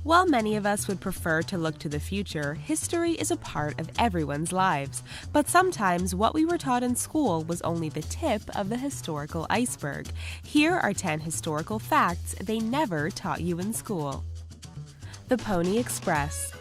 While many of us would prefer to look to the future, history is a part of everyone's lives. But sometimes what we were taught in school was only the tip of the historical iceberg. Here are 10 historical facts they never taught you in school. The Pony Express.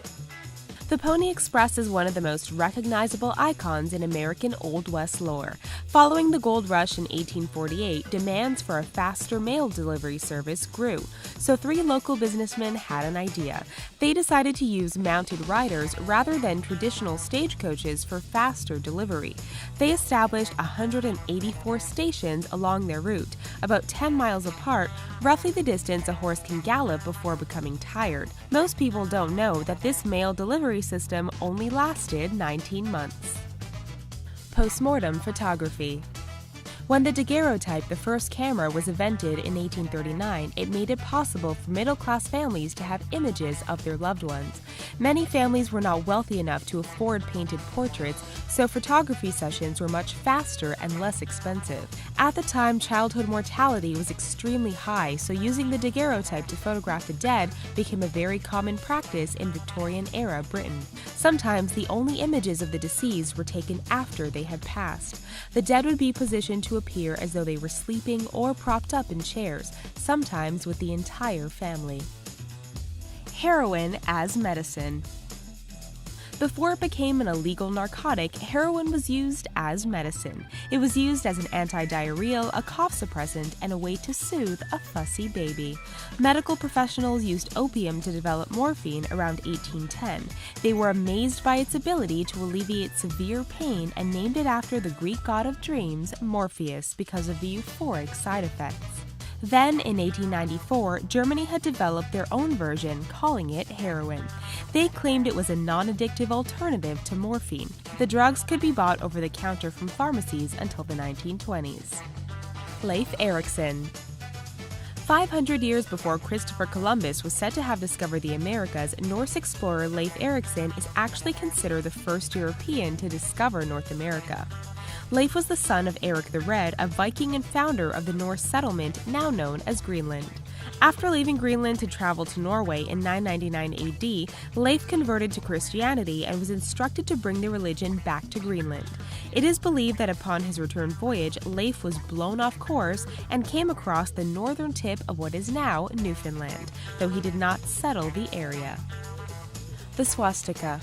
The Pony Express is one of the most recognizable icons in American Old West lore. Following the gold rush in 1848, demands for a faster mail delivery service grew, so 3 local businessmen had an idea. They decided to use mounted riders rather than traditional stagecoaches for faster delivery. They established 184 stations along their route, about 10 miles apart, roughly the distance a horse can gallop before becoming tired. Most people don't know that this mail delivery system only lasted 19 months. Postmortem photography. When the daguerreotype, the first camera, was invented in 1839, it made it possible for middle-class families to have images of their loved ones. Many families were not wealthy enough to afford painted portraits, so photography sessions were much faster and less expensive. At the time, childhood mortality was extremely high, so using the daguerreotype to photograph the dead became a very common practice in Victorian-era Britain. Sometimes the only images of the deceased were taken after they had passed. The dead would be positioned to appear as though they were sleeping or propped up in chairs, sometimes with the entire family. Heroin as medicine. Before it became an illegal narcotic, heroin was used as medicine. It was used as an anti-diarrheal, a cough suppressant, and a way to soothe a fussy baby. Medical professionals used opium to develop morphine around 1810. They were amazed by its ability to alleviate severe pain and named it after the Greek god of dreams, Morpheus, because of the euphoric side effects. Then, in 1894, Germany had developed their own version, calling it heroin. They claimed it was a non-addictive alternative to morphine. The drugs could be bought over the counter from pharmacies until the 1920s. Leif Erikson. 500 years before Christopher Columbus was said to have discovered the Americas, Norse explorer Leif Erikson is actually considered the first European to discover North America. Leif was the son of Eric the Red, a Viking and founder of the Norse settlement now known as Greenland. After leaving Greenland to travel to Norway in 999 AD, Leif converted to Christianity and was instructed to bring the religion back to Greenland. It is believed that upon his return voyage, Leif was blown off course and came across the northern tip of what is now Newfoundland, though he did not settle the area. The swastika.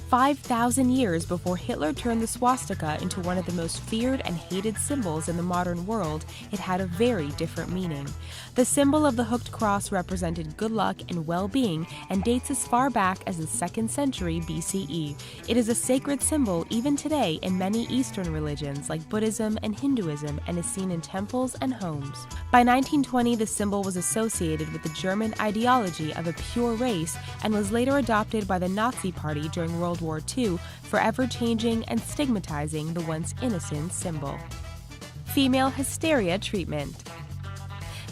5,000 years before Hitler turned the swastika into one of the most feared and hated symbols in the modern world, it had a very different meaning. The symbol of the hooked cross represented good luck and well-being and dates as far back as the 2nd century BCE. It is a sacred symbol even today in many Eastern religions like Buddhism and Hinduism and is seen in temples and homes. By 1920, the symbol was associated with the German ideology of a pure race and was later adopted by the Nazi Party during World War II, forever changing and stigmatizing the once innocent symbol. Female hysteria treatment.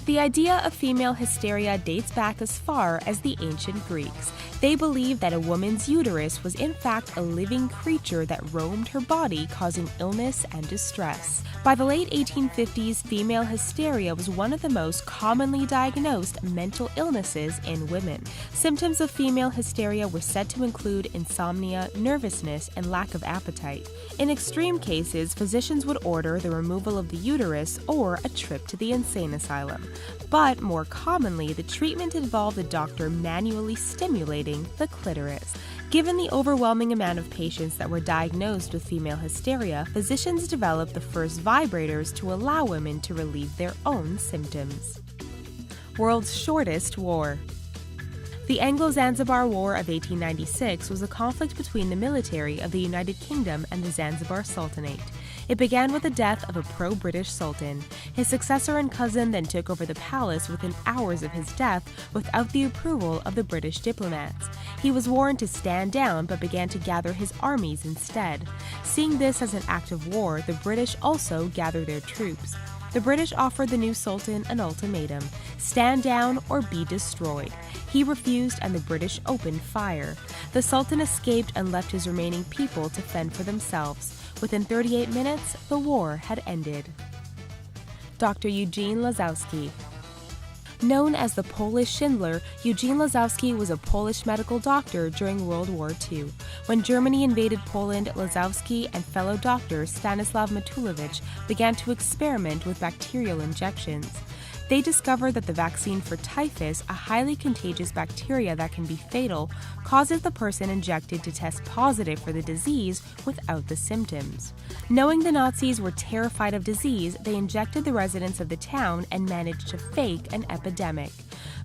The idea of female hysteria dates back as far as the ancient Greeks. They believed that a woman's uterus was in fact a living creature that roamed her body, causing illness and distress. By the late 1850s, female hysteria was one of the most commonly diagnosed mental illnesses in women. Symptoms of female hysteria were said to include insomnia, nervousness, and lack of appetite. In extreme cases, physicians would order the removal of the uterus or a trip to the insane asylum. But more commonly, the treatment involved the doctor manually stimulating the clitoris. Given the overwhelming amount of patients that were diagnosed with female hysteria, physicians developed the first vibrators to allow women to relieve their own symptoms. World's shortest war. The Anglo-Zanzibar War of 1896 was a conflict between the military of the United Kingdom and the Zanzibar Sultanate. It began with the death of a pro-British sultan. His successor and cousin then took over the palace within hours of his death without the approval of the British diplomats. He was warned to stand down but began to gather his armies instead. Seeing this as an act of war, the British also gathered their troops. The British offered the new sultan an ultimatum: stand down or be destroyed. He refused and the British opened fire. The sultan escaped and left his remaining people to fend for themselves. Within 38 minutes, the war had ended. Dr. Eugene Lazowski. Known as the Polish Schindler, Eugene Lazowski was a Polish medical doctor during World War II. When Germany invaded Poland, Lazowski and fellow doctor Stanislaw Matulewicz began to experiment with bacterial injections. They discovered that the vaccine for typhus, a highly contagious bacteria that can be fatal, causes the person injected to test positive for the disease without the symptoms. Knowing the Nazis were terrified of disease, they injected the residents of the town and managed to fake an epidemic.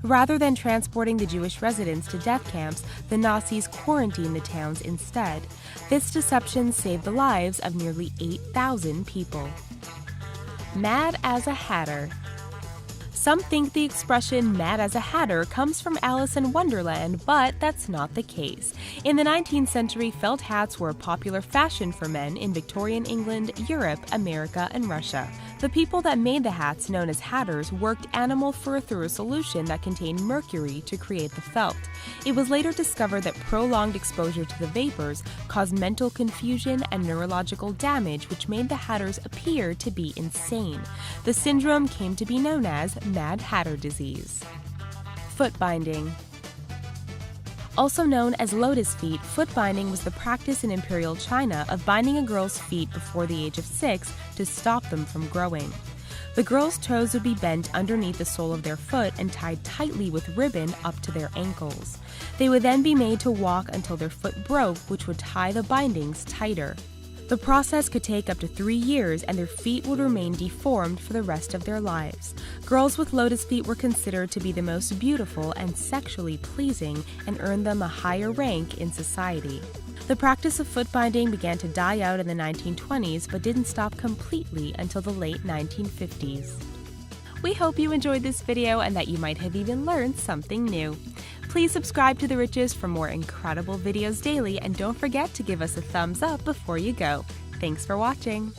Rather than transporting the Jewish residents to death camps, the Nazis quarantined the towns instead. This deception saved the lives of nearly 8,000 people. Mad as a Hatter. Some think the expression mad as a hatter comes from Alice in Wonderland, but that's not the case. In the 19th century, felt hats were a popular fashion for men in Victorian England, Europe, America, and Russia. The people that made the hats, known as hatters, worked animal fur through a solution that contained mercury to create the felt. It was later discovered that prolonged exposure to the vapors caused mental confusion and neurological damage, which made the hatters appear to be insane. The syndrome came to be known as Mad Hatter disease. Foot binding. Also known as lotus feet, foot binding was the practice in Imperial China of binding a girl's feet before the age of 6 to stop them from growing. The girls' toes would be bent underneath the sole of their foot and tied tightly with ribbon up to their ankles. They would then be made to walk until their foot broke, which would tie the bindings tighter. The process could take up to 3 years, and their feet would remain deformed for the rest of their lives. Girls with lotus feet were considered to be the most beautiful and sexually pleasing and earned them a higher rank in society. The practice of foot binding began to die out in the 1920s, but didn't stop completely until the late 1950s. We hope you enjoyed this video and that you might have even learned something new. Please subscribe to The Riches for more incredible videos daily, and don't forget to give us a thumbs up before you go. Thanks for watching!